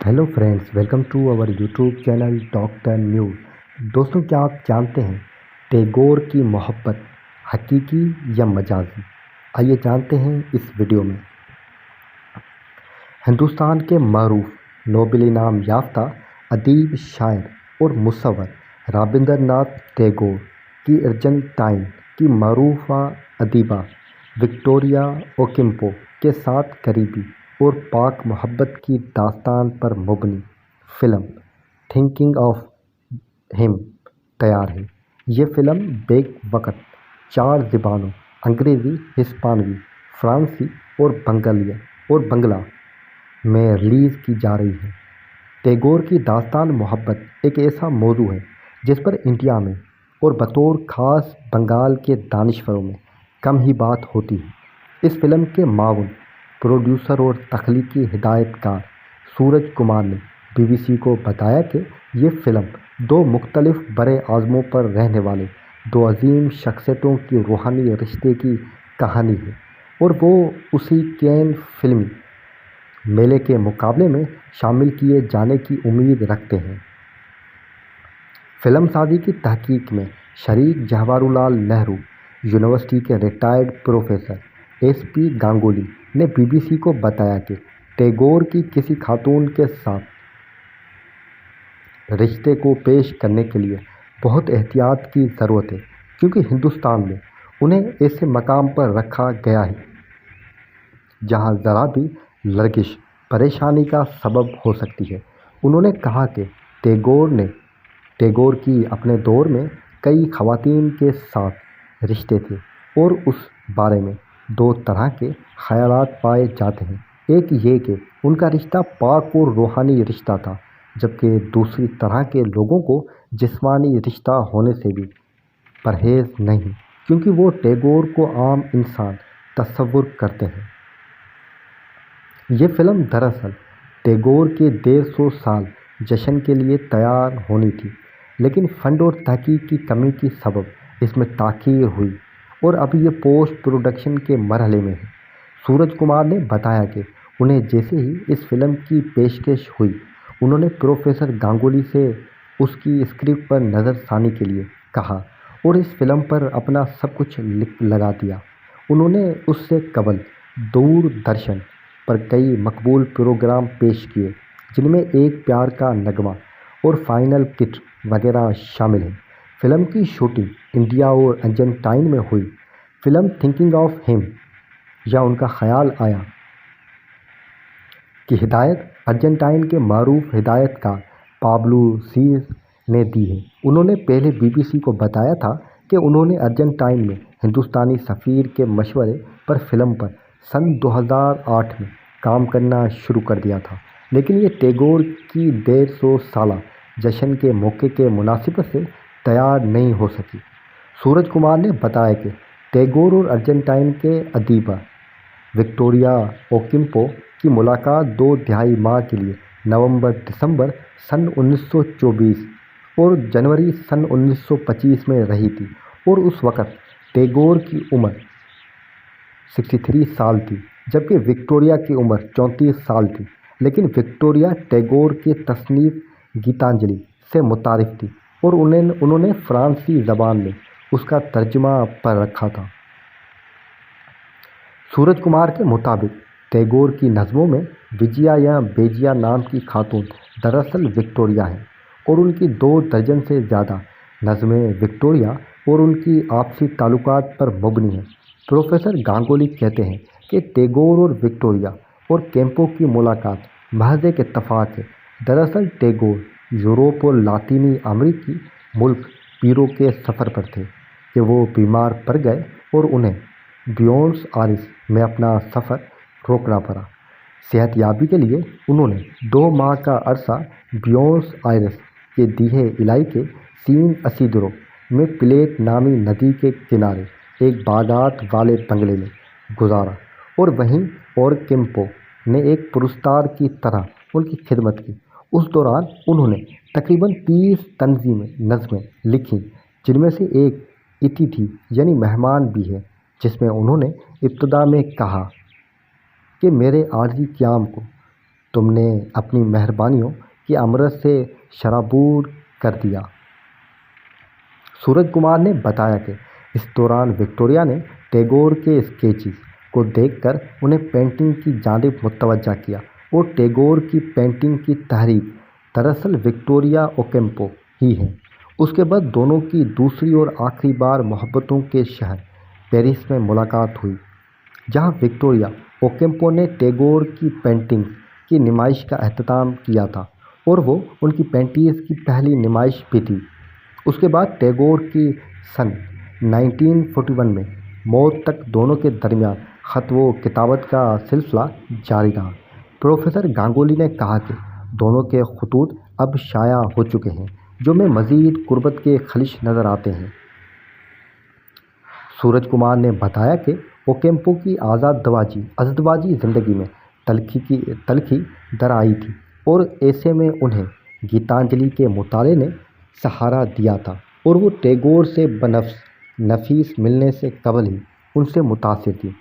Hello friends, welcome to our YouTube channel doctor news. दोस्तों, क्या आप जानते हैं टैगोर की मोहब्बत हकीकी या मजाजी? आइए जानते हैं इस वीडियो में। हिंदुस्तान के मरूफ नोबेल इनाम याफ्ता अदीब, शायर और मुसव्विर रवींद्रनाथ टैगोर की अर्जेंटाइन की मरूफा अदीबा विक्टोरिया ओकिम्पो के साथ करीबी और पाक मोहब्बत की दास्तान पर मबनी फ़िल्म थिंकिंग ऑफ हिम तैयार है। ये फ़िल्म बेक वक़्त 4 ज़बानों अंग्रेज़ी, हिस्पानवी, फ़्रांसी और बंगला में रिलीज़ की जा रही है। टैगोर की दास्तान मोहब्बत एक ऐसा मौजू है जिस पर इंडिया में और बतौर ख़ास बंगाल के दानिश्वरों में कम ही बात होती है। इस फिल्म के मावन प्रोड्यूसर और तख्लीकी हिदायतकार सूरज कुमार ने BBC को बताया कि ये फ़िल्म 2 मुख्तलिफ बड़े आज़मों पर रहने वाले 2 अजीम शख्सियतों की रूहानी रिश्ते की कहानी है और वो उसी कैन फिल्मी मेले के मुकाबले में शामिल किए जाने की उम्मीद रखते हैं। फिल्म साजी की तहकीक में शरीक जवाहरलाल नेहरू यूनिवर्सिटी के रिटायर्ड प्रोफेसर SP गांगुली ने BBC को बताया कि टैगोर की किसी खातून के साथ रिश्ते को पेश करने के लिए बहुत एहतियात की ज़रूरत है, क्योंकि हिंदुस्तान में उन्हें ऐसे मकाम पर रखा गया है जहां ज़रा भी लर्गिश परेशानी का सबब हो सकती है। उन्होंने कहा कि टैगोर की अपने दौर में कई ख़वातीन के साथ रिश्ते थे और उस बारे में 2 तरह के ख़यालात पाए जाते हैं। एक ये कि उनका रिश्ता पाक और रूहानी रिश्ता था, जबकि दूसरी तरह के लोगों को जिस्मानी रिश्ता होने से भी परहेज़ नहीं, क्योंकि वो टैगोर को आम इंसान तस्वुर करते हैं। ये फ़िल्म दरअसल टैगोर के 150 साल जश्न के लिए तैयार होनी थी, लेकिन फ़ंड और तहकीक की कमी की सबब इसमें ताख़ीर हुई और अब ये पोस्ट प्रोडक्शन के मरहले में है। सूरज कुमार ने बताया कि उन्हें जैसे ही इस फिल्म की पेशकश हुई, उन्होंने प्रोफेसर गांगुली से उसकी स्क्रिप्ट पर नज़रसानी के लिए कहा और इस फिल्म पर अपना सब कुछ लगा दिया। उन्होंने उससे कबल दूरदर्शन पर कई मकबूल प्रोग्राम पेश किए, जिनमें एक प्यार का नगमा और फाइनल किट वगैरह शामिल हैं। फिल्म की शूटिंग इंडिया और अर्जेंटाइन में हुई। फिल्म थिंकिंग ऑफ हिम या उनका ख्याल आया की हिदायत अर्जेंटाइन के मारूफ हिदायतकार पाब्लो सीज़ ने दी है। उन्होंने पहले BBC को बताया था कि उन्होंने अर्जेंटाइन में हिंदुस्तानी सफ़ीर के मशवरे पर फिल्म पर सन 2008 में काम करना शुरू कर दिया था, लेकिन ये टैगोर की 150 साला जश्न के मौके के मुनासिबत से तैयार नहीं हो सकी। सूरज कुमार ने बताया कि टैगोर और अर्जेंटाइन के अदीबा विक्टोरिया ओकिम्पो की मुलाकात 2 तिहाई माह के लिए नवंबर-दिसंबर सन 1924 और जनवरी सन 1925 में रही थी और उस वक़्त टैगोर की उम्र 63 साल थी, जबकि विक्टोरिया की उम्र 34 साल थी। लेकिन विक्टोरिया टैगोर की तसनीफ़ गीतांजलि से मुतारिफ़ थी और उन्होंने फ़्रांसी ज़बान में उसका तर्जुमा पर रखा था। सूरज कुमार के मुताबिक टैगोर की नज़मों में विजया या बेजिया नाम की खातून दरअसल विक्टोरिया है और उनकी 2 दर्जन से ज़्यादा नज़में विक्टोरिया और उनकी आपसी ताल्लुकात पर मबनी हैं। प्रोफेसर गांगुली कहते हैं कि टैगोर और विक्टोरिया और कैंपो की मुलाकात महज एक इत्तफाक है। दरअसल टैगोर यूरोप और लातीनी अमेरिकी मुल्क पीरो के सफ़र पर थे कि वो बीमार पड़ गए और उन्हें ब्यूनस आयर्स में अपना सफ़र रोकना पड़ा। सेहतयाबी के लिए उन्होंने 2 माह का अरसा ब्यूनस आयर्स के दीहे इलाके सीन असीदरो में प्लेट नामी नदी के किनारे एक बागात वाले बंगले में गुजारा और वहीं और कैंपो ने एक पुरस्कार की तरह उनकी खिदमत की। उस दौरान उन्होंने तकरीबन 30 तंज़ीमें नज़में लिखीं, जिनमें से एक अतिथि यानी मेहमान भी है, जिसमें उन्होंने इब्तिदा में कहा कि मेरे आर्जी क़याम को تم نے اپنی مہربانیوں کی امرت سے شرابور کر دیا۔ سورج کمار نے بتایا کہ اس دوران وکٹوریہ نے ٹیگور کے اسکیچز کو دیکھ کر انہیں پینٹنگ کی جانب متوجہ کیا اور ٹیگور کی پینٹنگ کی تحریک دراصل وکٹوریہ اوکیمپو ہی ہے۔ اس کے بعد دونوں کی دوسری اور آخری بار محبتوں کے شہر پیرس میں ملاقات ہوئی، جہاں وکٹوریہ اوکیمپو نے ٹیگور کی پینٹنگز کی نمائش کا اہتمام کیا تھا اور وہ ان کی پینٹنگز کی پہلی نمائش بھی تھی۔ اس کے بعد ٹیگور کی سن 1941 میں موت تک دونوں کے درمیان خط و کتابت کا سلسلہ جاری رہا۔ پروفیسر گانگولی نے کہا کہ دونوں کے خطوط اب شائع ہو چکے ہیں، جو میں مزید قربت کے خلش نظر آتے ہیں۔ سورج کمار نے بتایا کہ اوکیمپو کی ازدواجی زندگی میں تلخی در آئی تھی اور ایسے میں انہیں گیتانجلی کے مطالعے نے سہارا دیا تھا اور وہ ٹیگور سے بنفس نفیس ملنے سے قبل ہی ان سے متاثر تھی۔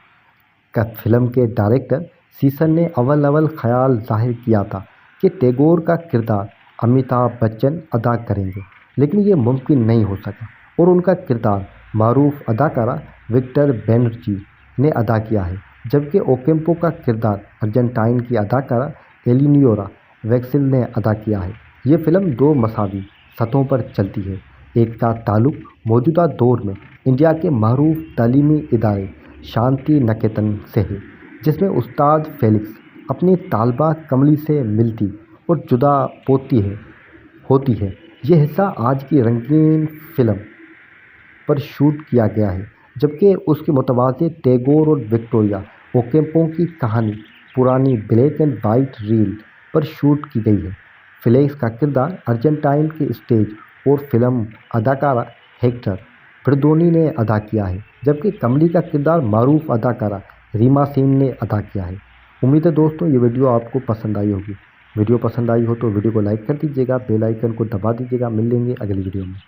فلم کے ڈائریکٹر سیسن نے اول خیال ظاہر کیا تھا کہ ٹیگور کا کردار امیتابھ بچن ادا کریں گے، لیکن یہ ممکن نہیں ہو سکا اور ان کا کردار معروف اداکارہ وکٹر بینرجی نے ادا کیا ہے، جبکہ اوکیمپو کا کردار ارجنٹائن کی اداکارہ ایلیونورا ویکسل نے ادا کیا ہے۔ یہ فلم دو مساوی سطحوں پر چلتی ہے۔ ایک کا تعلق موجودہ دور میں انڈیا کے معروف تعلیمی ادارے شانتی نکیتن سے ہے، جس میں استاد فیلکس اپنی طالبہ کملی سے ملتی اور جدا ہوتی ہے۔ یہ حصہ آج کی رنگین فلم پر شوٹ کیا گیا ہے، جبکہ اس کے متوازی ٹیگور اور وکٹوریہ اوکیمپو کی کہانی پرانی بلیک اینڈ وائٹ ریل پر شوٹ کی گئی ہے۔ فیلکس کا کردار ارجنٹائن کے اسٹیج اور فلم اداکارہ ہیکٹر پردونی نے ادا کیا ہے، جبکہ کملی کا کردار معروف اداکارہ ریما سین نے ادا کیا ہے۔ امید ہے دوستوں یہ ویڈیو آپ کو پسند آئی ہوگی۔ ویڈیو پسند آئی ہو تو ویڈیو کو لائک کر دیجیے گا، بیل آئیکن کو دبا دیجیے گا۔ مل لیں گے اگلی ویڈیو میں۔